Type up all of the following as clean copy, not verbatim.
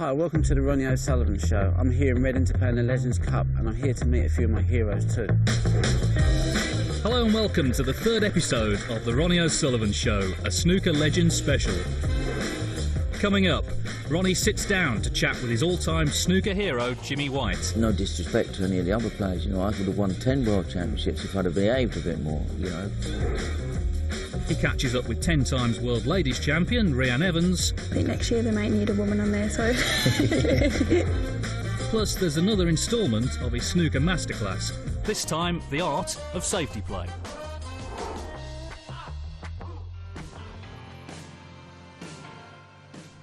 Hi, welcome to the Ronnie O'Sullivan Show. I'm here in Reading to play in the Legends Cup, and I'm here to meet a few of my heroes too. Hello and welcome to the third episode of the Ronnie O'Sullivan Show, a Snooker Legends special. Coming up, Ronnie sits down to chat with his all-time snooker hero, Jimmy White. No disrespect to any of the other players, you know, I could have won 10 World Championships if I'd have behaved a bit more, you know. He catches up with 10 times World Ladies Champion, Reanne Evans. I think next year they might need a woman on there, so... Plus, there's another instalment of his snooker masterclass, this time the art of safety play.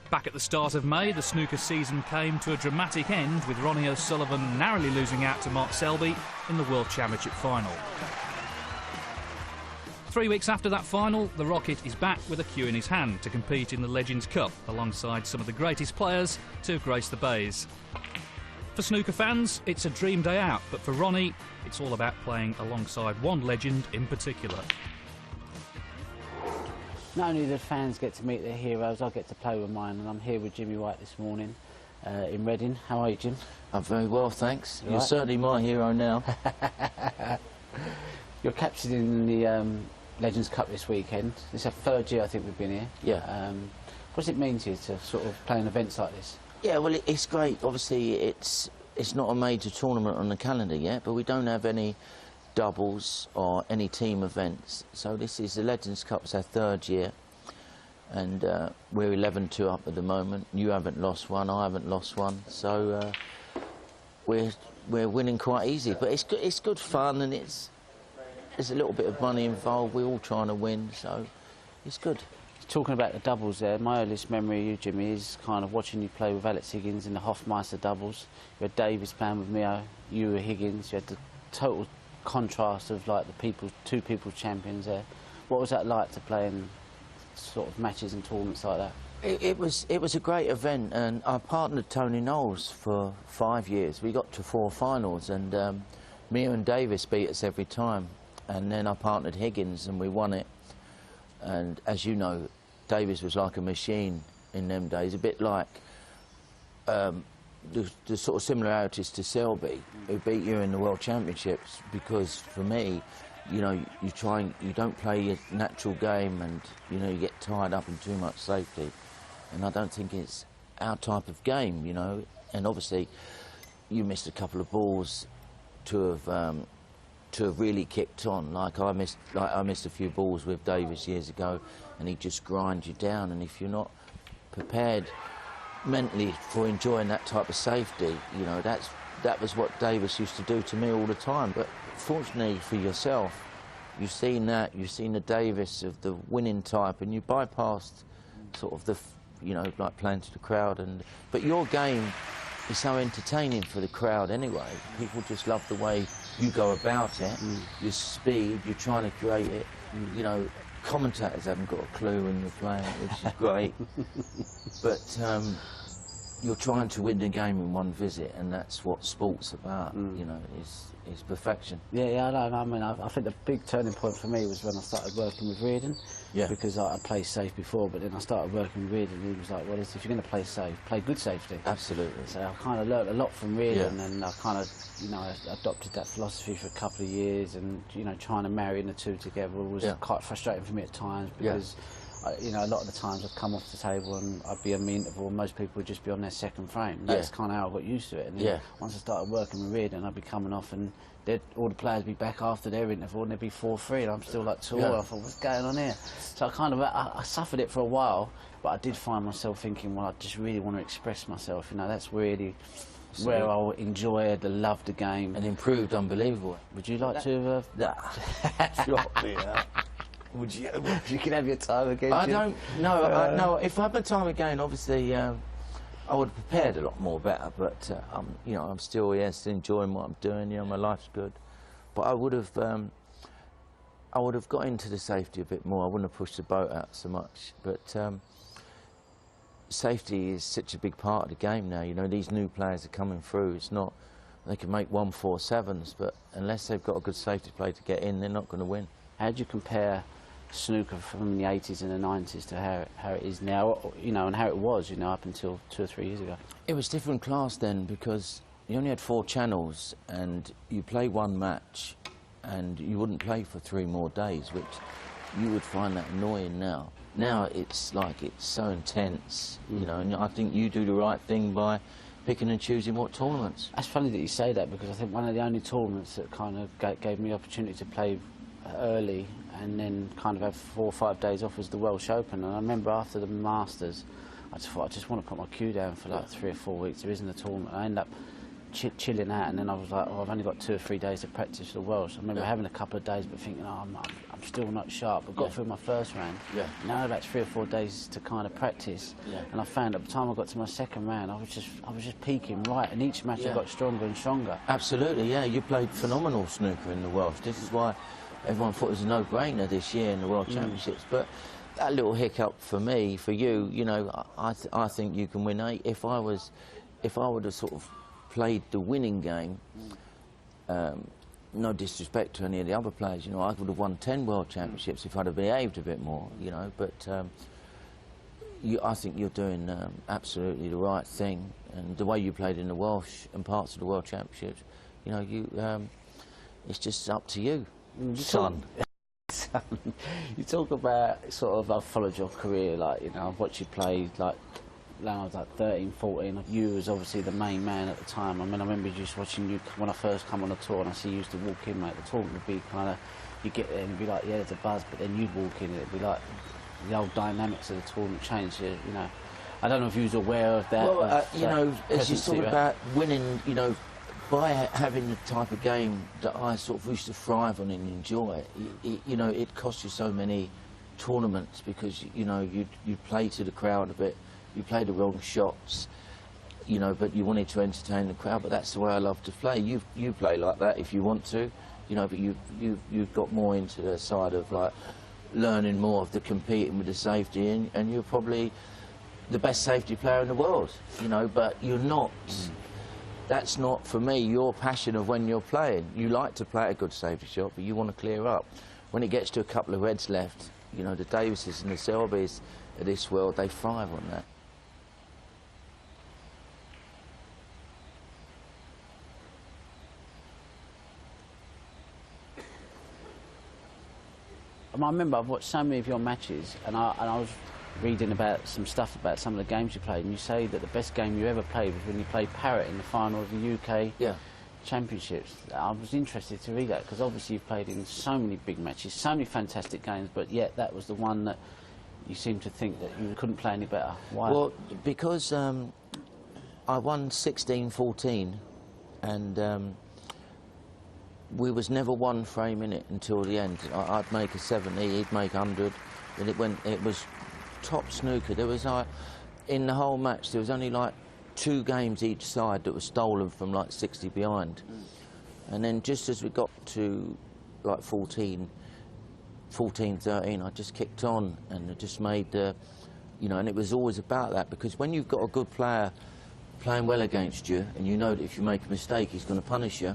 Back at the start of May, the snooker season came to a dramatic end with Ronnie O'Sullivan narrowly losing out to Mark Selby in the World Championship final. 3 weeks after that final, the Rocket is back with a cue in his hand to compete in the Legends Cup alongside some of the greatest players to have graced the bays. For snooker fans, it's a dream day out, but for Ronnie, it's all about playing alongside one legend in particular. Not only do the fans get to meet their heroes, I get to play with mine, and I'm here with Jimmy White this morning in Reading. How are you, Jim? I'm very well, thanks. You're right? certainly my hero now. You're captured in the Legends Cup this weekend. It's our third year I think we've been here. Yeah. What does it mean to you to sort of play in events like this? Yeah, well, it's great. Obviously, it's not a major tournament on the calendar yet, but we don't have any doubles or any team events. So this is the Legends Cup, it's our third year, and we're 11-2 up at the moment. You haven't lost one, I haven't lost one, so we're winning quite easy. But it's good fun, and there's a little bit of money involved. We're all trying to win, so it's good. Talking about the doubles there, my earliest memory of you, Jimmy, is kind of watching you play with Alex Higgins in the Hofmeister doubles. You had Davis playing with Mio, you were Higgins, you had the total contrast of like the two people's champions there. What was that like to play in sort of matches and tournaments like that? It was a great event, and I partnered Tony Knowles for 5 years. We got to 4 finals, and Mio and Davis beat us every time. And then I partnered Higgins and we won it. And as you know, Davis was like a machine in them days, a bit like the sort of similarities to Selby, who beat you in the World Championships, because for me, you know, you don't play your natural game, and you know, you get tied up in too much safety. And I don't think it's our type of game, you know. And obviously, you missed a couple of balls to have really kicked on. Like I missed a few balls with Davis years ago, and he'd just grind you down. And if you're not prepared mentally for enjoying that type of safety, you know, that was what Davis used to do to me all the time. But fortunately for yourself, you've seen the Davis of the winning type, and you bypassed sort of the, you know, like playing to the crowd. But your game is so entertaining for the crowd anyway. People just love the way you go about it, your speed, you're trying to create it. You know, commentators haven't got a clue when you're playing, which is great. But you're trying to win the game in one visit, and that's what sport's about, you know, is perfection. Yeah, I know. I mean, I think the big turning point for me was when I started working with Reardon. Yeah. Because I played safe before, but then I started working with Reardon, and he was like, well, if you're going to play safe, play good safety. Absolutely. So I kind of learnt a lot from Reardon, and I kind of, you know, I adopted that philosophy for a couple of years, and, you know, trying to marry the two together was quite frustrating for me at times, because you know, a lot of the times I'd come off the table and I'd be on the interval, and most people would just be on their second frame. That's kind of how I got used to it. And then once I started working with Reardon, I'd be coming off, and all the players would be back after their interval, and they'd be 4-3, and I'm still like 2-all. I thought, what's going on here? So I suffered it for a while, but I did find myself thinking, well, I just really want to express myself. You know, that's really where I enjoyed, love the game. And improved unbelievably. Would you like to? Would you? You can have your time again. I don't. No, no. If I had my time again, obviously, I would have prepared a lot more better. But you know, I'm still still enjoying what I'm doing. You know, my life's good. But I would have got into the safety a bit more. I wouldn't have pushed the boat out so much. But safety is such a big part of the game now. You know, these new players are coming through. It's not. They can make 1-4-7s, but unless they've got a good safety play to get in, they're not going to win. How do you compare snooker from the 80s and the 90s to how it is now, you know, and how it was, you know, up until 2 or 3 years ago. It was different class then because you only had 4 channels and you play one match and you wouldn't play for 3 more days, which you would find that annoying now. Now it's like it's so intense, you know, and I think you do the right thing by picking and choosing what tournaments. That's funny that you say that, because I think one of the only tournaments that kind of gave me the opportunity to play early and then kind of have 4 or 5 days off was the Welsh Open. And I remember after the Masters, I just thought, I just want to put my cue down for like 3 or 4 weeks. There isn't a tournament. I ended up chilling out, and then I was like, oh, I've only got 2 or 3 days to practice for the Welsh. I remember having a couple of days but thinking, oh, I'm still not sharp. I got through my first round. Now about 3 or 4 days to kind of practice, and I found at the time I got to my second round, I was just peaking right, and each match I got stronger and stronger. Absolutely, yeah. You played phenomenal snooker in the Welsh. This is why everyone thought it was a no-brainer this year in the World Championships. But that little hiccup for me, for you, you know, I think you can win 8. If I would have sort of played the winning game, no disrespect to any of the other players, you know, I would have won 10 World Championships if I'd have behaved a bit more, you know, but I think you're doing absolutely the right thing, and the way you played in the Welsh and parts of the World Championships, you know, it's just up to you, son. You talk about sort of, I've followed your career, like, you know, I've watched you play, like, when I was like 13, 14, you was obviously the main man at the time. I mean, I remember just watching you when I first come on the tour, and I see you used to walk in, mate. The tour would be kind of, you get there and it'd be like, yeah, there's a buzz, but then you'd walk in and it'd be like, the old dynamics of the tournament changed, you know. I don't know if you was aware of that. Well, you know, as you talk about winning, you know, by having the type of game that I sort of used to thrive on and enjoy, you know, it cost you so many tournaments because, you know, you'd play to the crowd a bit. You play the wrong shots, you know, but you wanted to entertain the crowd. But that's the way I love to play. You play like that if you want to, you know. But you've got more into the side of like learning more of the competing with the safety, and you're probably the best safety player in the world, you know. But you're not. That's not for me your passion of when you're playing. You like to play a good safety shot, but you want to clear up. When it gets to a couple of reds left, you know, the Davises and the Selbys of this world, they thrive on that. I remember I've watched so many of your matches, and I was reading about some stuff about some of the games you played, and you say that the best game you ever played was when you played Parrot in the final of the UK Championships. I was interested to read that, because obviously you've played in so many big matches, so many fantastic games, but yet that was the one that you seem to think that you couldn't play any better. Why? Well, because I won 16-14, and we was never one frame in it until the end. I'd make a 70, he'd make 100, and it was top snooker. There was in the whole match, there was only like 2 games each side that were stolen from like 60 behind. And then just as we got to like 14, 13, I just kicked on, and it just made you know, and it was always about that, because when you've got a good player playing well against you, and you know that if you make a mistake, he's going to punish you,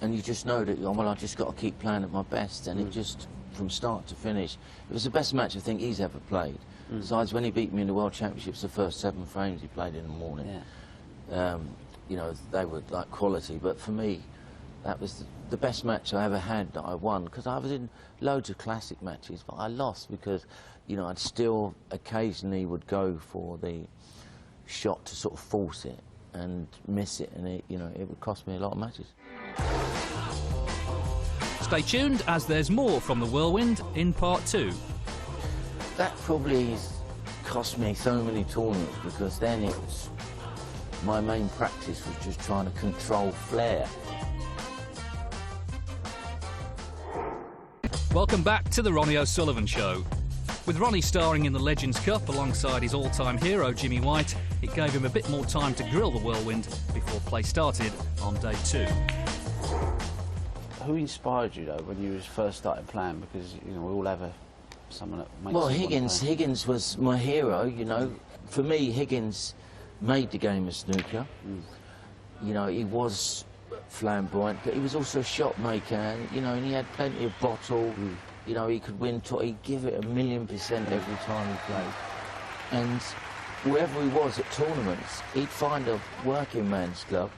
and you just know that, oh, well, I've just got to keep playing at my best, and it just, from start to finish, it was the best match I think he's ever played. Besides, when he beat me in the World Championships, the first 7 frames he played in the morning, you know, they were like quality. But for me, that was the best match I ever had that I won, because I was in loads of classic matches, but I lost because, you know, I'd still occasionally would go for the shot to sort of force it and miss it, and it, you know, it would cost me a lot of matches. Stay tuned, as there's more from the Whirlwind in part 2. That probably cost me so many tournaments, because then it was, my main practice was just trying to control flair. Welcome back to the Ronnie O'Sullivan Show. With Ronnie starring in the Legends Cup alongside his all-time hero Jimmy White, it gave him a bit more time to grill the Whirlwind before play started on day 2. Who inspired you, though, when you first started playing? Because, you know, we all have someone that makes Well, Higgins was my hero, you know. For me, Higgins made the game of snooker. You know, he was flamboyant, but he was also a shot maker, you know, and he had plenty of bottle, You know, he could win, he'd give it 1,000,000% every time he played. And wherever he was at tournaments, he'd find a working man's club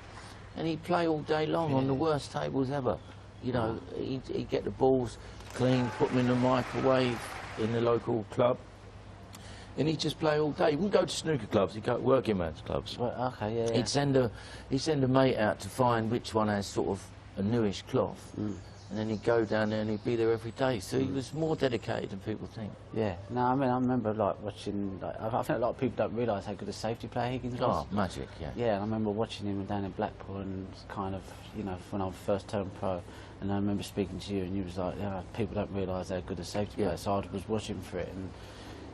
and he'd play all day long on the worst tables ever. You know, he'd get the balls clean, put them in the microwave in the local club, and he'd just play all day. He wouldn't go to snooker clubs, he'd go to working man's clubs. Well, okay, yeah. He'd send a mate out to find which one has sort of a newish cloth, and then he'd go down there and he'd be there every day. So he was more dedicated than people think. Yeah. No, I mean, I remember like watching. Like, I think a lot of people don't realise how good a safety player Higgins was. Oh, magic, yeah. Yeah, and I remember watching him down in Blackpool, and kind of, you know, when I was first turned pro, and I remember speaking to you, and you was like, yeah, people don't realise how good a safety player. So I was watching for it, and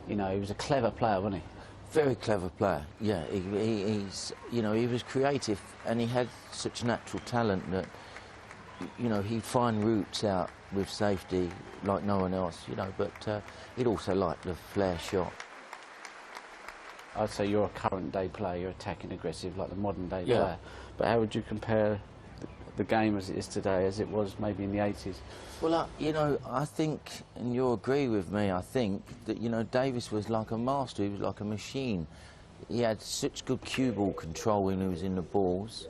you know, he was a clever player, wasn't he? Very clever player. Yeah, he's, you know, he was creative, and he had such natural talent that, you know, he'd find routes out with safety like no one else, you know, but he'd also like the flair shot. I'd say you're a current day player, you're attacking aggressive like the modern day player. But how would you compare the game as it is today as it was maybe in the 80s? Well, you know, I think, and you'll agree with me, I think that, you know, Davis was like a master, he was like a machine. He had such good cue ball control when he was in the balls.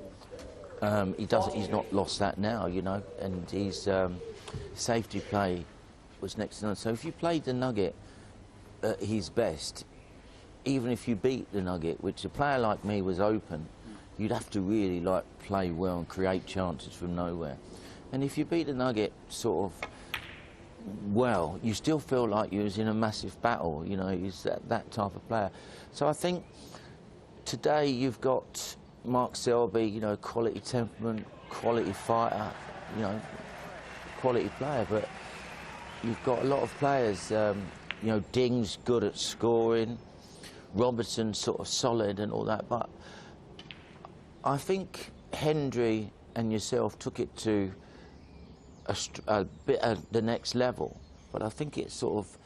He's not lost that now, you know, and his safety play was next to none. So if you played the Nugget at his best, even if you beat the Nugget, which a player like me was open, you'd have to really like play well and create chances from nowhere. And if you beat the Nugget sort of well, you still feel like you was in a massive battle, you know, he's that type of player. So I think today you've got Mark Selby, you know, quality temperament, quality fighter, you know, quality player, but you've got a lot of players, you know, Ding's good at scoring, Robertson sort of solid and all that, but I think Hendry and yourself took it to a bit of the next level, but I think it's sort of,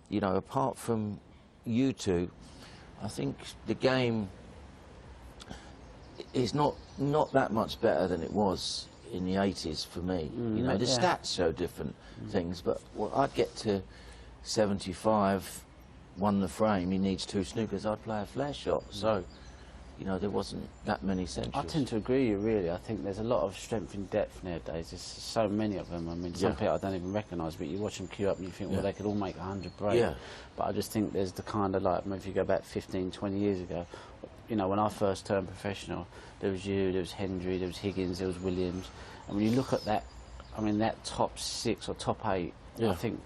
you know, apart from you two, I think the game is not that much better than it was in the 80s for me. You know, the stats show different things, but I'd get to 75, won the frame, he needs 2 snookers, I'd play a flare shot. So, you know, there wasn't that many centuries. I tend to agree with you, really. I think there's a lot of strength in depth nowadays. There's so many of them. I mean, some people I don't even recognise, but you watch them queue up and you think, well, they could all make 100 break. Yeah. But I just think there's the kind of, like, if you go back 15, 20 years ago, you know, when I first turned professional, there was you, there was Hendry, there was Higgins, there was Williams. And when you look at that, I mean, that top 6 or top 8, I think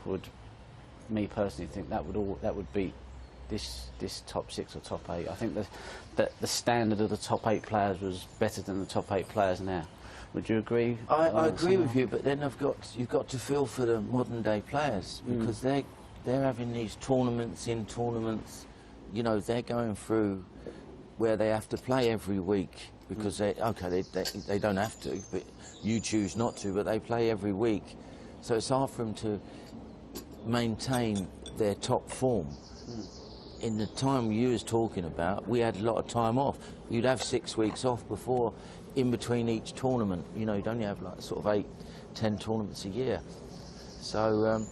me personally think that would beat this top 6 or top 8. I think that the standard of the top 8 players was better than the top 8 players now. Would you agree? I agree with you, but then you've got to feel for the modern day players, because they're having these tournaments in tournaments. You know, they're going through where they have to play every week because they don't have to, but you choose not to, but they play every week. So it's hard for them to maintain their top form. In the time you was talking about, we had a lot of time off. You'd have 6 weeks off before, in between each tournament. You know, you'd only have like sort of 8, 10 tournaments a year. So,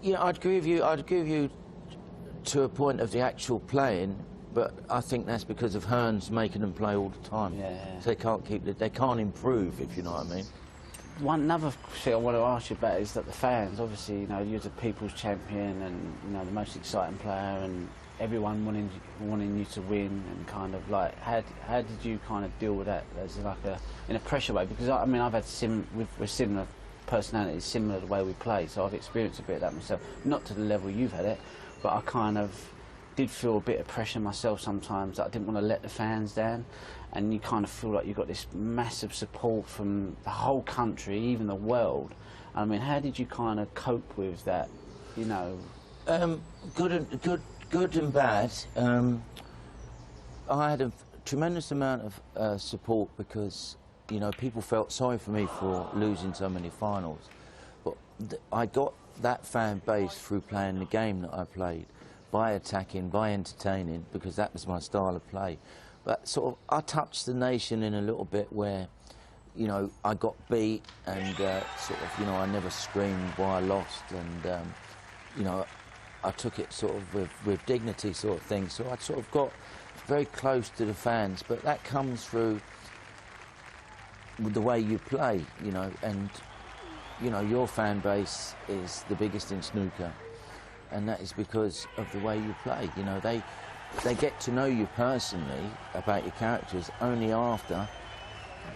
you know, I'd agree with you to a point of the actual playing, but I think that's because of Hearns making them play all the time. So they can't improve, if you know what I mean. Another thing I want to ask you about is that the fans, obviously, you know, you're the people's champion and, you know, the most exciting player, and everyone wanting you to win, and kind of like, how did you kind of deal with that as like in a pressure way? Because I mean, I've had we're similar personalities, similar to the way we play, so I've experienced a bit of that myself. Not to the level you've had it, but I kind of did feel a bit of pressure myself sometimes, that I didn't want to let the fans down. And you kind of feel like you've got this massive support from the whole country, even the world. I mean, how did you kind of cope with that, you know? Good and bad. I had a tremendous amount of support because, you know, people felt sorry for me for losing so many finals. But I got that fan base through playing the game that I played, by attacking, by entertaining, because that was my style of play. But sort of, I touched the nation in a little bit where, you know, I got beat and sort of, you know, I never screamed why I lost, and, you know, I took it sort of with dignity sort of thing. So I sort of got very close to the fans, but that comes through with the way you play, you know, and, you know, your fan base is the biggest in snooker, and that is because of the way you play. You know, they get to know you personally about your characters only after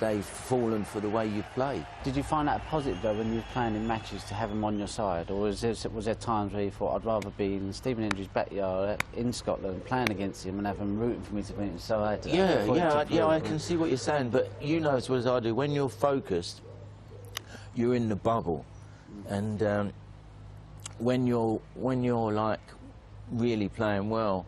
they've fallen for the way you play. Did you find that a positive, though, when you were playing in matches, to have them on your side? Or was there times where you thought, I'd rather be in Stephen Hendry's backyard in Scotland playing against him and have him rooting for me to win? So I had to... Yeah, I can see what you're saying, but you know as well as I do, when you're focused, you're in the bubble. And when you're like really playing well,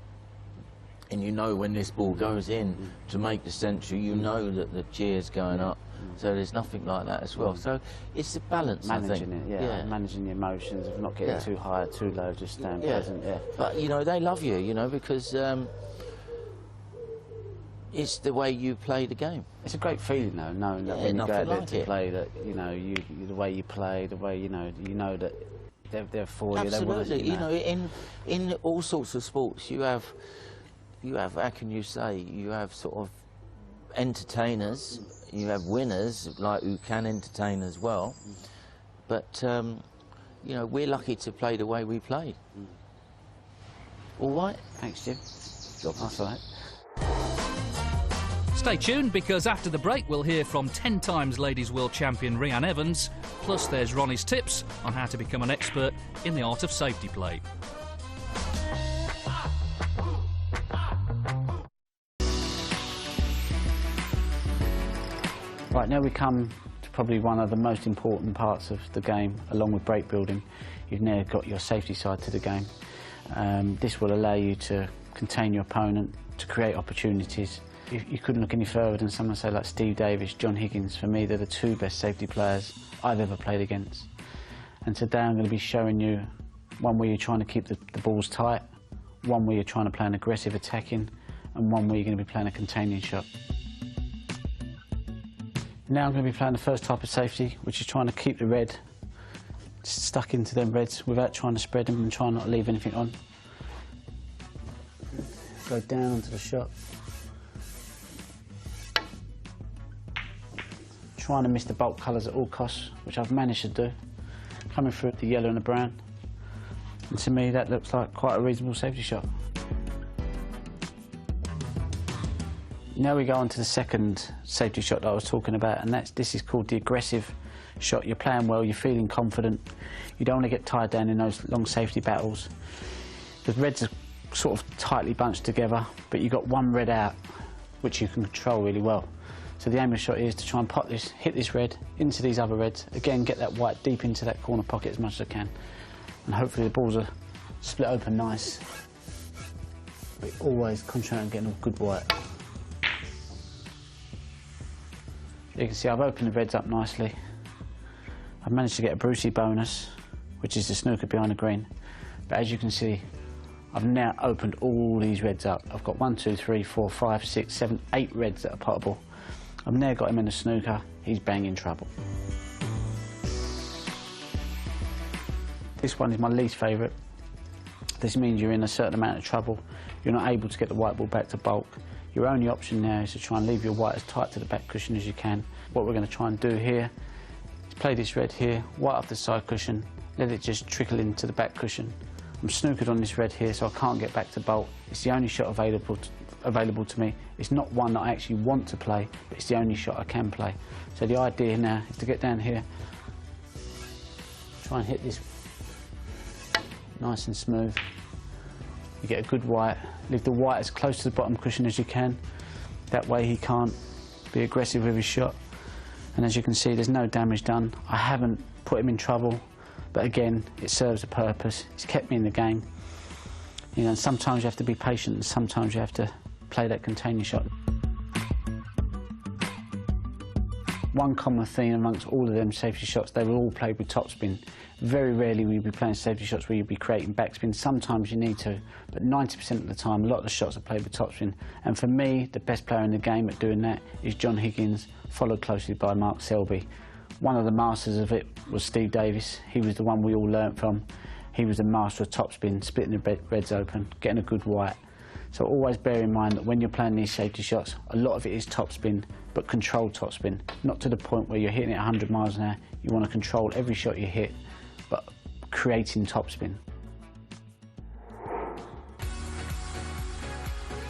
and you know when this ball goes in to make the century, you know that the cheer's going up. So there's nothing like that as well. So it's a balance, managing I think. it, managing the emotions of not getting too high or too low, just staying present. But you know, they love you, you know, because it's the way you play the game. It's a great feeling, though, knowing that when you go out there to play, that you know, the way you play, the way you know that they're for you. Absolutely, they want, you know, in all sorts of sports, you have, how can you say, you have sort of entertainers, you have winners, like, who can entertain as well, but, you know, we're lucky to play the way we play. All right? Thanks, Jim. That's all right. Stay tuned, because after the break we'll hear from 10 times ladies world champion Reanne Evans, plus there's Ronnie's tips on how to become an expert in the art of safety play. Right, now we come to probably one of the most important parts of the game, along with break building. You've now got your safety side to the game. This will allow you to contain your opponent, to create opportunities. You couldn't look any further than someone, say, like Steve Davis, John Higgins. For me, they're the two best safety players I've ever played against. And today I'm going to be showing you one where you're trying to keep the balls tight, one where you're trying to play an aggressive attacking, and one where you're going to be playing a containing shot. Now I'm going to be playing the first type of safety, which is trying to keep the red stuck into them reds without trying to spread them and trying not to leave anything on. Go down onto the shot. Trying to miss the bulk colours at all costs, which I've managed to do. Coming through the yellow and the brown. And to me that looks like quite a reasonable safety shot. Now we go on to the second safety shot that I was talking about, and this is called the aggressive shot. You're playing well, you're feeling confident, you don't want to get tied down in those long safety battles. The reds are sort of tightly bunched together, but you've got one red out, which you can control really well. So the aim of the shot is to try and pop this, hit this red into these other reds, again get that white deep into that corner pocket as much as I can, and hopefully the balls are split open nice. But always concentrate on getting a good white. You can see I've opened the reds up nicely. I've managed to get a Brucey bonus, which is the snooker behind the green. But as you can see, I've now opened all these reds up. I've got 1, 2, 3, 4, 5, 6, 7, 8 reds that are potable. I've now got him in the snooker. He's banging trouble. This one is my least favourite. This means you're in a certain amount of trouble. You're not able to get the white ball back to bulk. Your only option now is to try and leave your white as tight to the back cushion as you can. What we're going to try and do here is play this red here, white off the side cushion, let it just trickle into the back cushion. I'm snookered on this red here, so I can't get back to bulk. It's the only shot available to me. It's not one that I actually want to play, but it's the only shot I can play. So the idea now is to get down here, try and hit this nice and smooth. You get a good white, leave the white as close to the bottom cushion as you can. That way he can't be aggressive with his shot. And as you can see, there's no damage done. I haven't put him in trouble, but again, it serves a purpose. It's kept me in the game. You know, sometimes you have to be patient, and sometimes you have to play that containing shot. one common theme amongst all of them safety shots, they were all played with topspin. Very rarely will you be playing safety shots where you'll be creating backspin. Sometimes you need to, but 90% of the time, a lot of the shots are played with topspin. And for me, the best player in the game at doing that is John Higgins, followed closely by Mark Selby. One of the masters of it was Steve Davis. He was the one we all learnt from. He was the master of topspin, splitting the reds open, getting a good white. So always bear in mind that when you're playing these safety shots, a lot of it is topspin, but controlled topspin. Not to the point where you're hitting it 100 miles an hour. You want to control every shot you hit, but creating topspin.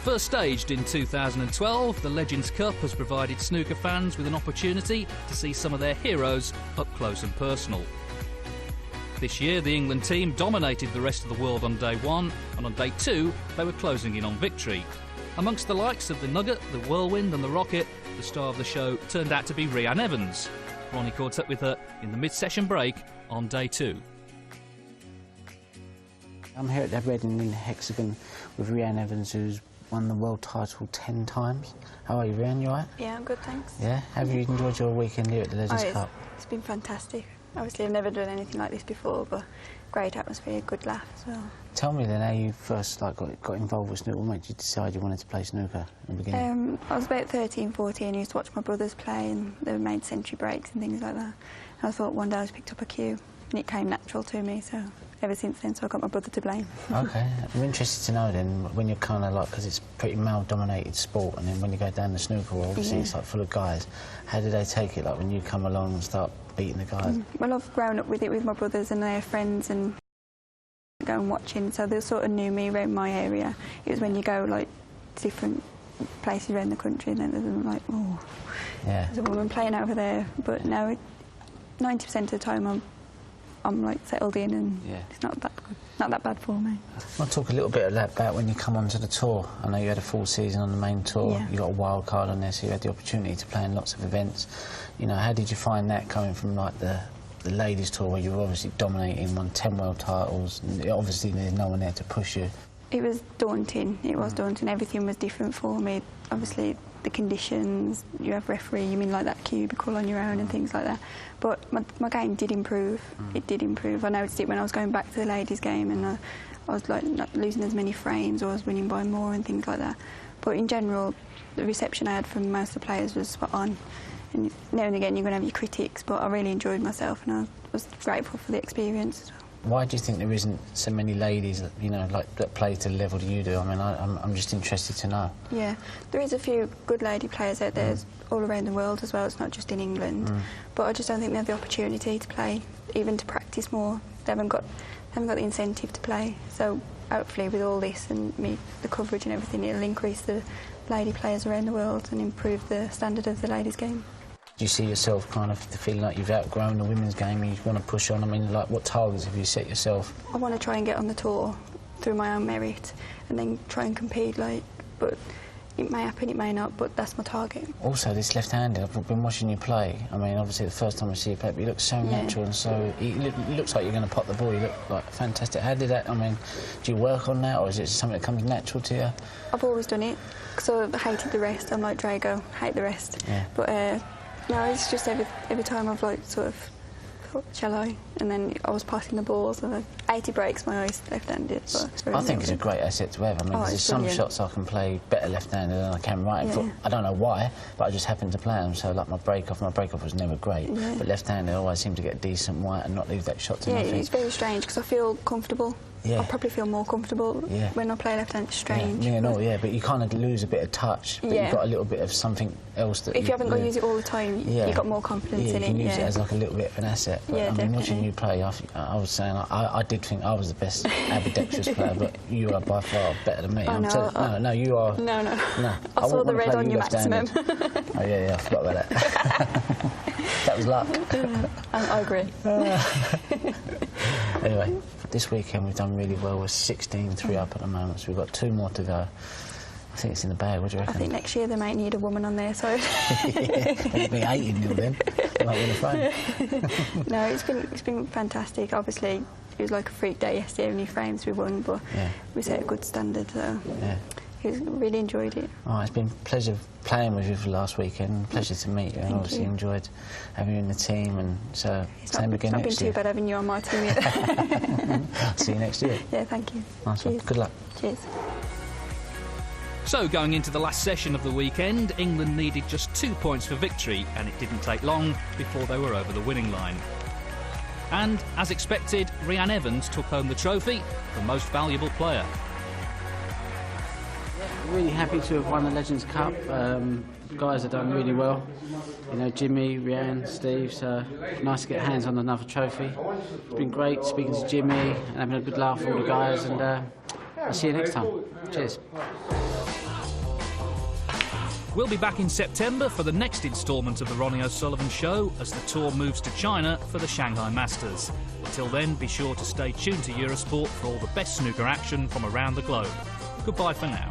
First staged in 2012, the Legends Cup has provided snooker fans with an opportunity to see some of their heroes up close and personal. This year, the England team dominated the rest of the world on day one, and on day two, they were closing in on victory. Amongst the likes of the Nugget, the Whirlwind and the Rocket, the star of the show turned out to be Reanne Evans. Ronnie caught up with her in the mid-session break on day two. I'm here at the Reading in the Hexagon with Reanne Evans, who's won the world title 10 times. How are you, Reanne? You all right? Yeah, I'm good, thanks. Yeah? Have you enjoyed your weekend here at the Legends Cup? It's been fantastic. Obviously, I've never done anything like this before, but great atmosphere, good laugh as well. Tell me then how you first got involved with snooker. What made you decide you wanted to play snooker in the beginning? I was about 13, 14, I used to watch my brothers play, and they made century breaks and things like that. And I thought one day I picked up a cue, and it came natural to me, so ever since then, so I got my brother to blame. OK, I'm interested to know then, when you're kind of like, because it's a pretty male-dominated sport, and then when you go down the snooker world, obviously it's like full of guys. How do they take it, like when you come along and start beating the guys? Well, I've grown up with it with my brothers and their friends and going watching, so they sort of knew me around my area. It was when you go like different places around the country and then they're like, oh, yeah, there's a woman playing over there. But now, 90% of the time I'm like settled in, and it's not that bad for me. I'll talk a little bit about when you come onto the tour. I know you had a full season on the main tour. Yeah. You got a wild card on there, so you had the opportunity to play in lots of events. You know, how did you find that coming from like the ladies tour, where you were obviously dominating, won 10 world titles, and obviously there's no one there to push you? It was daunting. It was daunting. Everything was different for me. Obviously, the conditions, you have referee, you mean like that cubicle on your own and things like that. But my game did improve. It did improve. I noticed it when I was going back to the ladies' game, and I was like not losing as many frames, or I was winning by more and things like that. But in general, the reception I had from most of the players was spot on. And now and again, you're going to have your critics, but I really enjoyed myself, and I was grateful for the experience as well. Why do you think there isn't so many ladies that, you know, like that play to the level that you do? I mean, I'm just interested to know. Yeah, there is a few good lady players out there all around the world as well. It's not just in England, but I just don't think they have the opportunity to play, even to practice more. They haven't got the incentive to play. So hopefully, with all this and the coverage and everything, it'll increase the lady players around the world and improve the standard of the ladies' game. Do you see yourself kind of feeling like you've outgrown the women's game and you want to push on? I mean, like, what targets have you set yourself? I want to try and get on the tour through my own merit and then try and compete, like, but it may happen, it may not, but that's my target. Also, this left-handed, I've been watching you play. I mean, obviously the first time I see you play, but you look so natural and so... It looks like you're going to pop the ball, you look like fantastic. How did that, I mean, do you work on that, or is it something that comes natural to you? I've always done it, because I hated the rest. I'm like Drago, hate the rest. Yeah. But, no, it's just every time I've like sort of thought, shall I? And then I was passing the balls, and 80 breaks my eyes left-handed. I think it's a great asset to have. I mean, there's some shots I can play better left-handed than I can right-handed. I don't know why, but I just happen to play them. So like my break-off was never great, but left-handed I always seem to get decent white and not leave that shot to my feet. Yeah, it's very strange because I feel comfortable. Yeah. I probably feel more comfortable when I play left-handed. It's strange. But you kind of lose a bit of touch, but you've got a little bit of something else that... If you haven't got to use it all the time, you've got more confidence in it. You can use it as like a little bit of an asset. But, I mean, watching you play, I was saying, I did think I was the best ambidextrous player, but you are by far better than me. No, you are... No. I saw the red on your maximum. Oh, yeah, I forgot about that. That was luck. I agree. Anyway, this weekend we've done really well. We're 16-3 up at the moment, so we've got 2 more to go. I think it's in the bag. What do you reckon? I think next year they might need a woman on there, so... It'll be 18-0 then. They might win a frame. No, it's been fantastic. Obviously, it was like a freak day yesterday, only frames we won, but we set a good standard, so... because I really enjoyed it. Oh, it's been a pleasure playing with you for last weekend. Pleasure to meet you, and obviously enjoyed having you in the team, and so same again next year. It's not been too bad having you on my team yet. See you next year. Yeah, thank you. Nice one. Good luck. Cheers. So, going into the last session of the weekend, England needed just 2 points for victory, and it didn't take long before they were over the winning line. And, as expected, Reanne Evans took home the trophy for Most Valuable Player. Really happy to have won the Legends Cup. Guys have done really well. You know, Jimmy, Reanne, Steve, so nice to get hands on another trophy. It's been great speaking to Jimmy and having a good laugh with all the guys, and I'll see you next time. Cheers. We'll be back in September for the next instalment of the Ronnie O'Sullivan Show as the tour moves to China for the Shanghai Masters. Until then, be sure to stay tuned to Eurosport for all the best snooker action from around the globe. Goodbye for now.